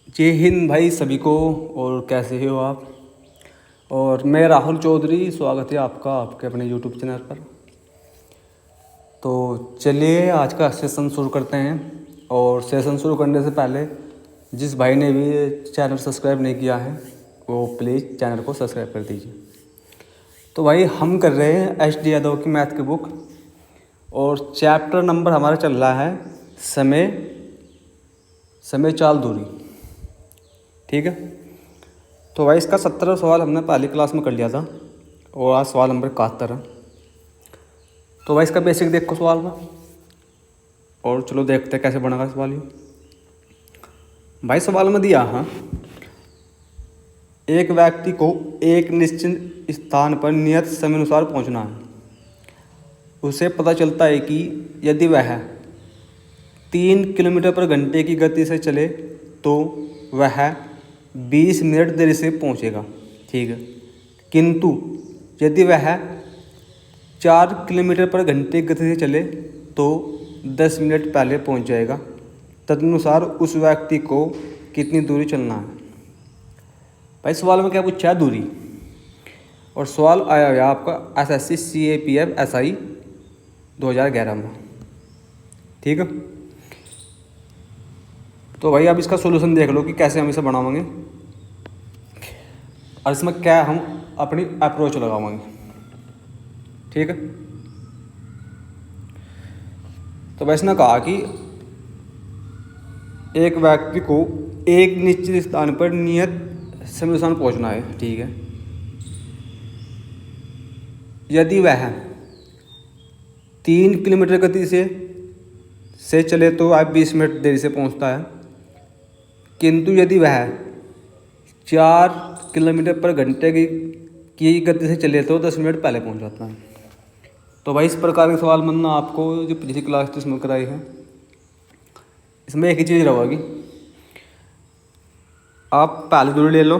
जय हिंद भाई सभी को। और कैसे हो आप। और मैं राहुल चौधरी, स्वागत है आपका आपके अपने यूट्यूब चैनल पर। तो चलिए आज का सेशन शुरू करते हैं। और सेशन शुरू करने से पहले जिस भाई ने भी चैनल सब्सक्राइब नहीं किया है वो प्लीज़ चैनल को सब्सक्राइब कर दीजिए। तो भाई हम कर रहे हैं HD यादव की मैथ की बुक, और चैप्टर नंबर हमारा चल रहा है समय चाल दूरी। ठीक है। तो भाई इसका 17 सवाल हमने पहली क्लास में कर लिया था और आज सवाल नंबर 71 है। तो भाई इसका बेसिक देखो सवाल का, और चलो देखते हैं कैसे बनेगा सवाल ये। भाई सवाल में दिया है एक व्यक्ति को एक निश्चित स्थान पर नियत समय अनुसार पहुंचना है। उसे पता चलता है कि यदि वह 3 किलोमीटर पर घंटे की गति से चले तो वह 20 मिनट देरी से पहुंचेगा। ठीक है। किंतु यदि वह 4 किलोमीटर पर घंटे की गति से चले तो 10 मिनट पहले पहुंच जाएगा। तदनुसार उस व्यक्ति को कितनी दूरी चलना है। भाई सवाल में क्या पूछा है? दूरी। और सवाल आया हुआ आपका SSC CAPF SI 2011 में। ठीक है। तो भाई अब इसका सॉल्यूशन देख लो कि कैसे हम इसे बनाएंगे और इसमें क्या हम अपनी अप्रोच लगाएंगे। ठीक है। तो वैसे ने कहा कि एक व्यक्ति को एक निश्चित स्थान पर नियत समय अनुसार पहुंचना है। ठीक है। यदि वह 3 किलोमीटर गति से चले तो आप 20 मिनट देरी से पहुंचता है। किंतु यदि वह 4 किलोमीटर पर घंटे की गति से चले तो 10 मिनट पहले पहुंच जाता है। तो भाई इस प्रकार के सवाल बनना आपको जो पिछली क्लास इसमें कराई है, इसमें एक ही चीज़ रहेगी, आप पहली दूरी ले लो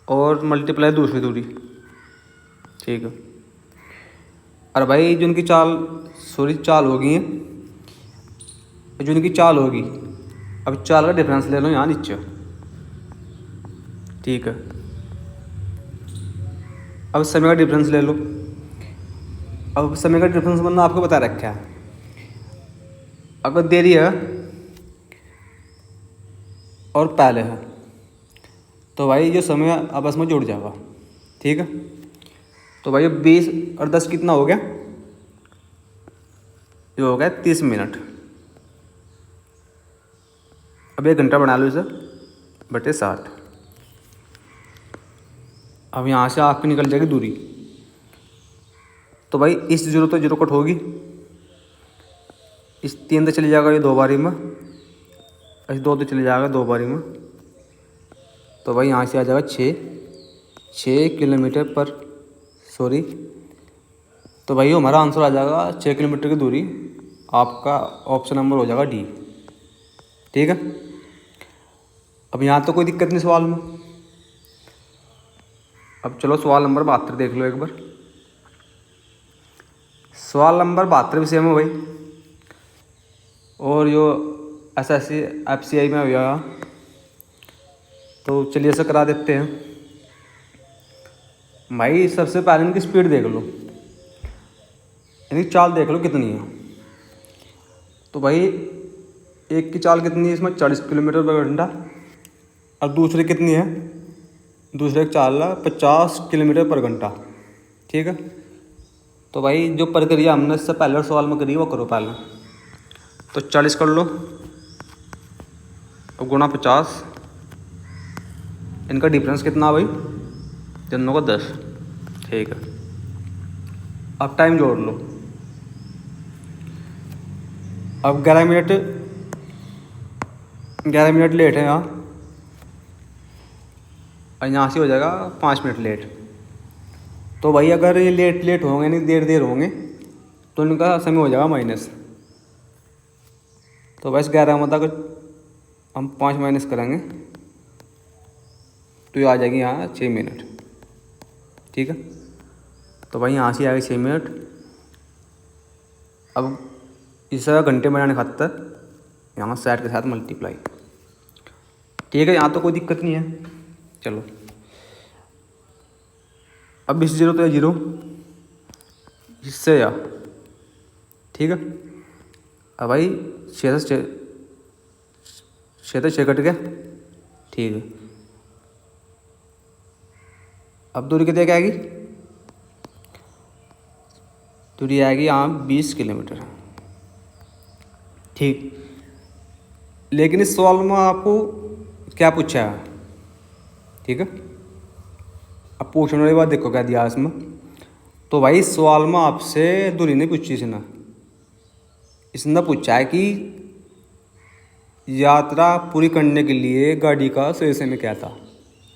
और मल्टीप्लाई दूसरी दूरी। ठीक है। और भाई जो उनकी चाल होगी जो उनकी चाल होगी, अब चाल का डिफरेंस ले लो यहाँ नीचे। ठीक है। अब समय का डिफरेंस ले लो। अब समय का डिफरेंस बनना आपको बता रखा है। अगर देरी है और पहले है तो भाई जो समय आपस में जुड़ जाएगा। ठीक है। तो भाई 20 और 10 कितना हो गया? ये हो गया 30 मिनट। अब 1 घंटा बना लो इसे बटे 60। अब यहाँ से आपकी निकल जाएगी दूरी। तो भाई इस 0 तो 0 कट होगी, इस 3 तो चली जाएगा ये 2 बारी में, इस 2 तो चली जाएगा 2 बारी में। तो भाई यहाँ से आ जाएगा 6 किलोमीटर पर तो भाई हमारा आंसर आ जाएगा 6 किलोमीटर की दूरी। आपका ऑप्शन नंबर हो जाएगा D। ठीक है। अब यहाँ तो कोई दिक्कत नहीं सवाल में। अब चलो सवाल नंबर 72 देख लो एक बार। सवाल नंबर 72 भी सेम है भाई, और जो SSC FCI में हुआ। तो चलिए ऐसा करा देते हैं। भाई सबसे पहले इनकी स्पीड देख लो, इनकी चाल देख लो कितनी है। तो भाई एक की चाल कितनी है इसमें? 40 किलोमीटर पर घंटा। और दूसरी कितनी है? दूसरे की चाल है 50 किलोमीटर पर घंटा। ठीक है। तो भाई जो प्रक्रिया हमने इससे पहले सवाल में करी वो करो पहले। तो 40 कर लो, अब गुणा 50, इनका डिफरेंस कितना भाई? दोनों का 10। ठीक है। अब टाइम जोड़ लो। अब 11 मिनट लेट है यहाँ, और यहाँ से हो जाएगा 5 मिनट लेट। तो भाई अगर ये लेट होंगे नहीं देर होंगे तो इनका समय हो जाएगा माइनस। तो बस 11 में अगर हम 5 माइनस करेंगे तो ये आ जाएगी यहाँ 6 मिनट। ठीक है। तो भाई यहाँ से आएगा 6 मिनट। अब इस घंटे बनाने खातर यहाँ 60 के साथ मल्टीप्लाई। ठीक है, यहाँ तो कोई दिक्कत नहीं है। चलो अब इस जीरो तो है जीरो, इससे या ठीक है। अब भाई 6 से 6 कट गया, ठीक है। अब दूरी कितनी क्या आएगी, दूरी आएगी यहाँ 20 किलोमीटर, ठीक। लेकिन इस सवाल में आपको क्या पूछा है, ठीक है। अब पूछने वाली बात देखो क्या दिया इसमें। तो भाई इस सवाल में आपसे दूरी नहीं पूछी इसने पूछा है कि यात्रा पूरी करने के लिए गाड़ी का सही समय क्या था,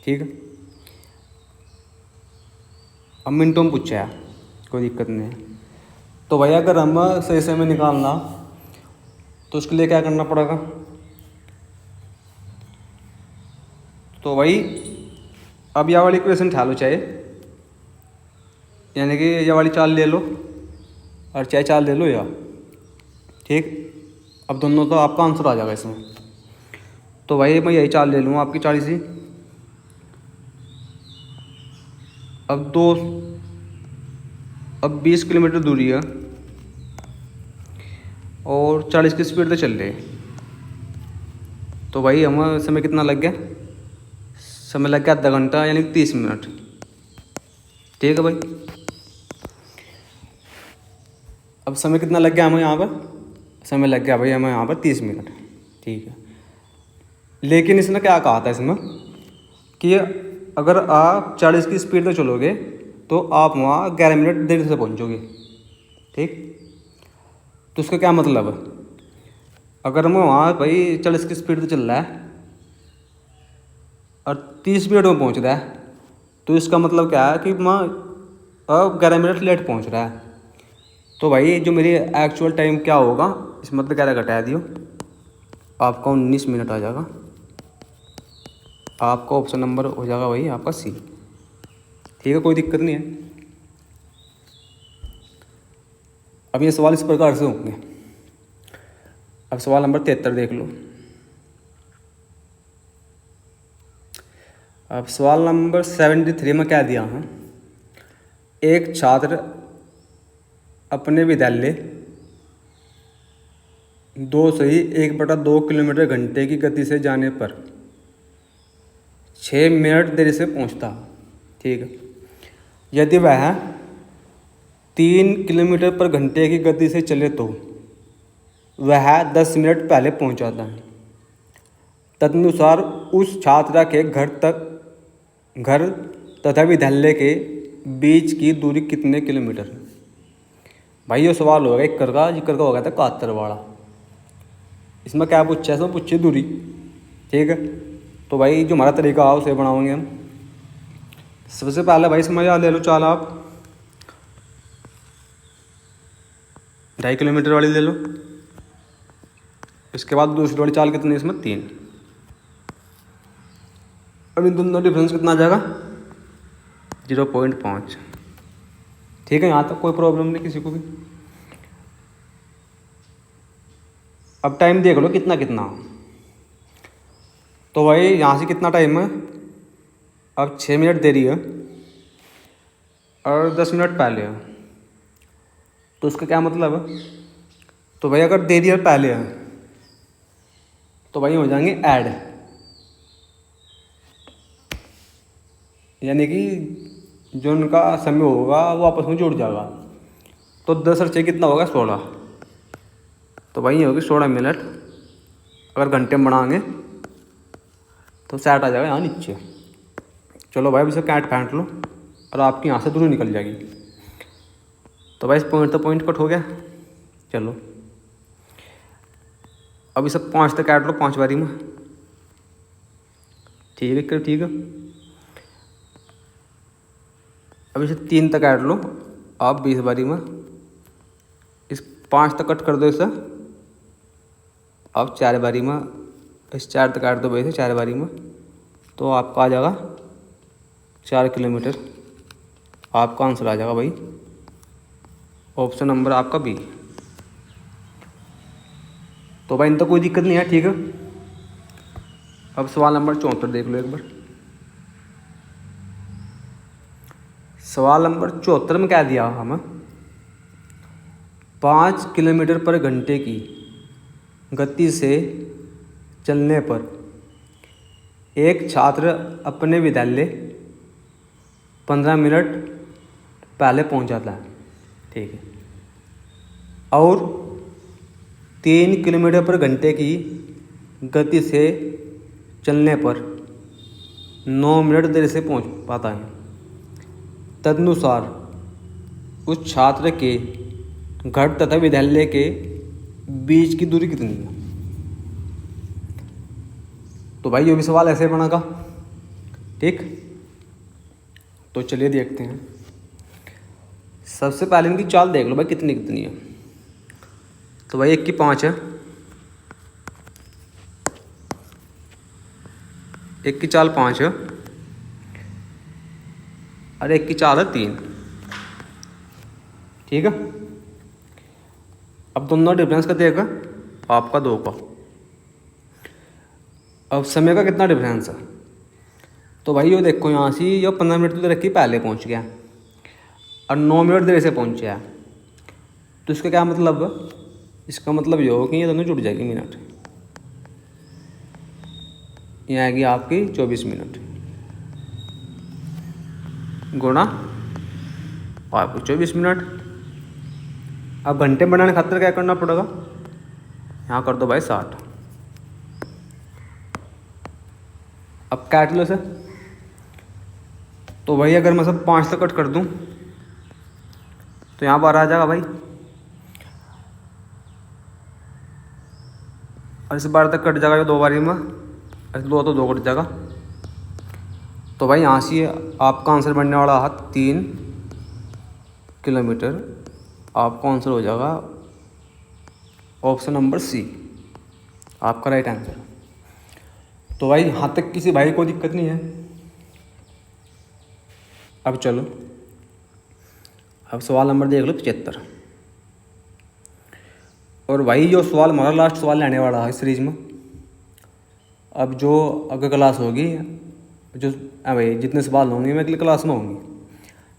ठीक है। अब मिनटों में पूछा है, कोई दिक्कत नहीं है। तो भाई अगर हम सही समय निकालना तो उसके लिए क्या करना पड़ेगा। तो भाई अब यह वाली इक्वेशन उठा लो चाहे, यानी कि यह वाली चाल ले लो और चाहे चाल ले लो या, ठीक। अब दोनों तो आपका आंसर आ जाएगा इसमें। तो भाई मैं यही चाल ले लूँगा आपकी 40 ही। अब 20 किलोमीटर दूरी है और 40 की स्पीड से चल रहे हैं। तो भाई हमें समय कितना लग गया, समय लग गया आधा घंटा यानी 30 मिनट, ठीक है भाई। अब समय कितना लग गया हमें यहाँ पर, समय लग गया भाई हमें यहाँ पर 30 मिनट, ठीक है। लेकिन इसने क्या कहा था इसमें कि अगर आप 40 की स्पीड से चलोगे तो आप वहाँ 11 मिनट देर से पहुँचोगे, ठीक। तो उसका क्या मतलब है, अगर मैं वहाँ भाई 40 की स्पीड से चल रहा है और 30 मिनट में पहुँच रहा है, तो इसका मतलब क्या है कि मैं अब 11 मिनट लेट पहुँच रहा है। तो भाई जो मेरी एक्चुअल टाइम क्या होगा, इस मतलब क्या घटा दियो, आपका 19 मिनट आ जाएगा। आपका ऑप्शन नंबर हो जाएगा भाई आपका सी, ठीक है, कोई दिक्कत नहीं है। अब ये सवाल इस प्रकार से होंगे। अब सवाल नंबर 73 देख लो। अब सवाल नंबर 73 में क्या दिया है, एक छात्र अपने विद्यालय 1/2 किलोमीटर घंटे की गति से जाने पर 6 मिनट देरी से पहुंचता, ठीक है। यदि वह 3 किलोमीटर पर घंटे की गति से चले तो वह 10 मिनट पहले पहुंच जाता है। तदनुसार उस छात्र के घर तथा विद्यालय के बीच की दूरी कितने किलोमीटर है। भाई ये सवाल होगा एक का हो गया था 71 वाला। इसमें क्या पूछा है, इसमें पूछी दूरी, ठीक है। तो भाई जो हमारा तरीका है उसे बनाएंगे हम। सबसे पहले भाई समझ ले लो चाल, आप 2.5 किलोमीटर वाली ले लो। इसके बाद दूसरी वाली चाल कितनी है इसमें, 3। अब इन दोनों डिफरेंस कितना आ जाएगा, 0.5, ठीक है। यहाँ तक कोई प्रॉब्लम नहीं किसी को भी। अब टाइम देख लो कितना कितना। तो भाई यहाँ से कितना टाइम है, अब 6 मिनट देरी है और 10 मिनट पहले है। तो उसका क्या मतलब है, तो भाई अगर देरी है पहले है तो भाई हो जाएंगे ऐड, यानी कि जो उनका समय होगा वो आपस में जुड़ जाएगा। तो 10 और 6 कितना होगा, 16। तो भाई ये होगी 16 मिनट। अगर घंटे में बढ़ाएंगे तो 60 आ जाएगा यहाँ नीचे। चलो भाई इसे काट फेंट लो और आपकी यहाँ से दूरी निकल जाएगी। तो भाई इस पॉइंट कट हो गया। चलो अब इसे 5 तक काट लो, 5 बारी में, ठीक है ठीक है। अब इसे 3 तक काट लो आप 20 बारी में। इस 5 तक कट कर दो इसे अब 4 बारी में। इस 4 तक काट दो भाई से 4 बारी में। तो आपका आ जाएगा 4 किलोमीटर। आपका आंसर आ जाएगा भाई ऑप्शन नंबर आपका बी। तो भाई इन तो कोई दिक्कत नहीं है, ठीक है। अब सवाल नंबर 74 देख लो एक बार। सवाल नंबर 74 में क्या दिया हमें, 5 किलोमीटर पर घंटे की गति से चलने पर एक छात्र अपने विद्यालय 15 मिनट पहले पहुंच जाता है, ठीक है, और 3 किलोमीटर पर घंटे की गति से चलने पर 9 मिनट देर से पहुंच पाता है। तदनुसार उस छात्र के घर तथा विद्यालय के बीच की दूरी कितनी है। तो भाई ये भी सवाल ऐसे बनेगा, ठीक। तो चलिए देखते हैं। सबसे पहले इनकी चाल देख लो भाई कितनी कितनी है। तो भाई 1 की 5 है, 1 की चाल 5 है, और 1 की चाल है 3, ठीक है। अब दोनों डिफरेंस का देगा आपका 2 का। अब समय का कितना डिफरेंस है, तो भाई ये देखो यहाँ से ये 15 मिनट तो रखी पहले पहुँच गया और 9 मिनट देर से पहुँचा। तो इसका क्या मतलब, इसका मतलब ये हो कि ये दोनों जुड़ जाएगी मिनट। ये आएगी आपकी 24 मिनट गुणा आपको 24 मिनट। अब घंटे बनाने खातिर क्या करना पड़ेगा, यहाँ कर दो भाई 60। अब काट लो से। तो भाई अगर मैं सब 5 तक कट कर दूँ तो यहाँ पर आ जाएगा भाई, और इस बार तक कट जाएगा ये 2 बारी में, ऐसे 2 तो 2 कट जाएगा। तो भाई यहाँ से आपका आंसर बनने वाला है 3 किलोमीटर। आपका आंसर हो जाएगा ऑप्शन नंबर सी, आपका राइट आंसर। तो भाई यहाँ तक किसी भाई को दिक्कत नहीं है। अब चलो, अब सवाल नंबर देख लो 75। और भाई जो सवाल हमारा लास्ट सवाल लेने वाला है इस सीरीज में। अब जो अगली क्लास होगी, जो भाई जितने सवाल होंगे मैं अगली क्लास में होंगी,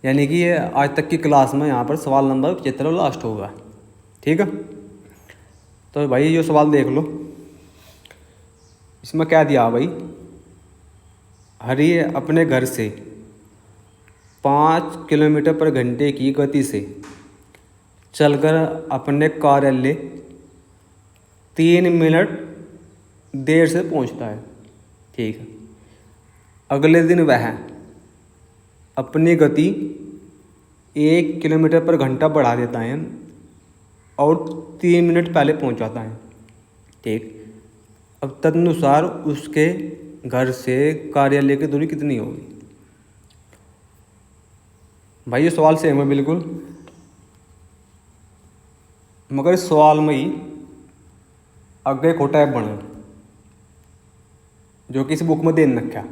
यानी कि ये आज तक की क्लास में यहाँ पर सवाल नंबर 75 लास्ट होगा, ठीक है। तो भाई ये सवाल देख लो, इसमें क्या दिया भाई, हरि अपने घर से 5 किलोमीटर पर घंटे की गति से चलकर अपने कार्यालय 3 मिनट देर से पहुंचता है, ठीक है। अगले दिन वह अपनी गति 1 किलोमीटर पर घंटा बढ़ा देता है और 3 मिनट पहले पहुंच जाता है, ठीक। अब तदनुसार उसके घर से कार्यालय की दूरी कितनी होगी। भाई ये सवाल सेम है बिल्कुल, मगर इस सवाल में ही आगे खोटा ऐप बने जो कि इस बुक में दे रखा।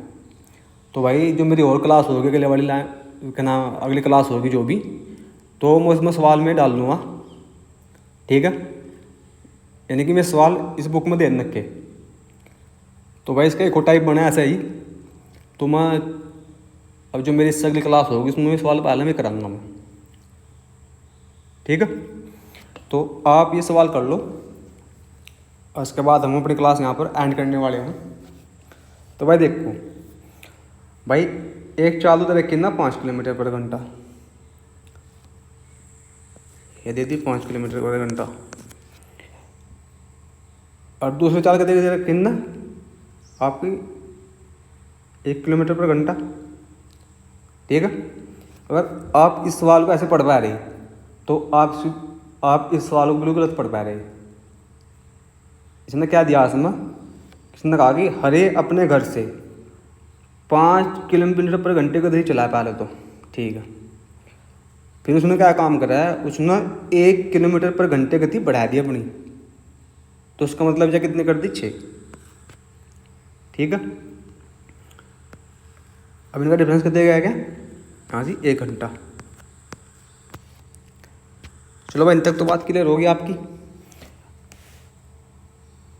तो भाई जो मेरी और क्लास होगी अगले वाली लाइन क्या नाम, अगली क्लास होगी जो भी, तो मैं उसमें सवाल में डाल दूँगा, ठीक है। यानी कि मैं सवाल इस बुक में दे रखे। तो भाई इसका एक खोटा ऐप बना ऐसा ही। तो मैं अब जो मेरी इससे अगली क्लास होगी उसमें सवाल पहले में कराऊंगा मैं, ठीक है। तो आप ये सवाल कर लो, और उसके बाद हम अपनी क्लास यहाँ पर एंड करने वाले हैं। तो भाई देखो भाई, एक चालू तो रखी ना 5 किलोमीटर पर घंटा, ये दे दी 5 किलोमीटर पर घंटा, और दूसरे चाल का दे रखी ना आपकी 1 किलोमीटर पर घंटा, ठीक है। अगर आप इस सवाल को ऐसे पढ़ पा रहे तो आप इस सवाल को बिल्कुल गलत पढ़ पा रहे। इसने क्या दिया, इसने कहा कि हरे अपने घर से 5 किलोमीटर पर घंटे का गति चला पहले तो, ठीक है। फिर उसने क्या काम करा है, उसने 1 किलोमीटर पर घंटे गति बढ़ा दी अपनी, तो उसका मतलब जो कितने कर दी 6, ठीक है। अब इनका डिफरेंस कितने गया क्या, हाँ जी 1 घंटा। चलो भाई इन तक तो बात क्लियर होगी आपकी।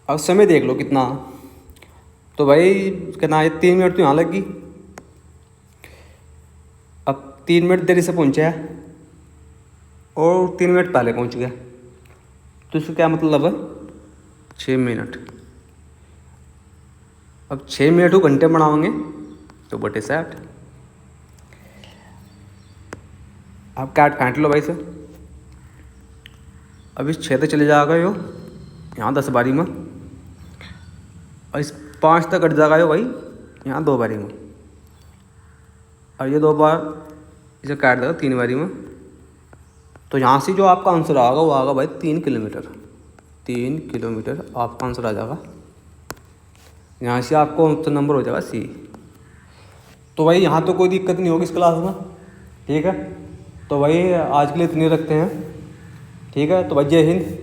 अब समय देख लो कितना, तो भाई कितना है, 3 मिनट तो यहाँ लग गई। अब 3 मिनट देरी से पहुँचा है और 3 मिनट पहले पहुँच गया, तो इसका क्या मतलब है, 6 मिनट। अब 6 मिनट को घंटे बनाओगे तो बटे 60। अब काट लो भाई से। अब इस 6 तक चले जाएगा यो, यहाँ 10 बारी में, और इस 5 तक कट जाएगा यो भाई, यहाँ 2 बारी में, और ये 2 बार इसे काट देगा 3 बारी में। तो यहाँ से जो आपका आंसर आएगा वो आएगा भाई 3 किलोमीटर। 3 किलोमीटर आपका आंसर आ जाएगा। यहाँ से आपको उत्तर नंबर हो जाएगा सी। तो भाई यहाँ तो कोई दिक्कत नहीं होगी इस क्लास में, ठीक है। तो भाई आज के लिए इतने रखते हैं, ठीक है। तो भाई जय हिंद।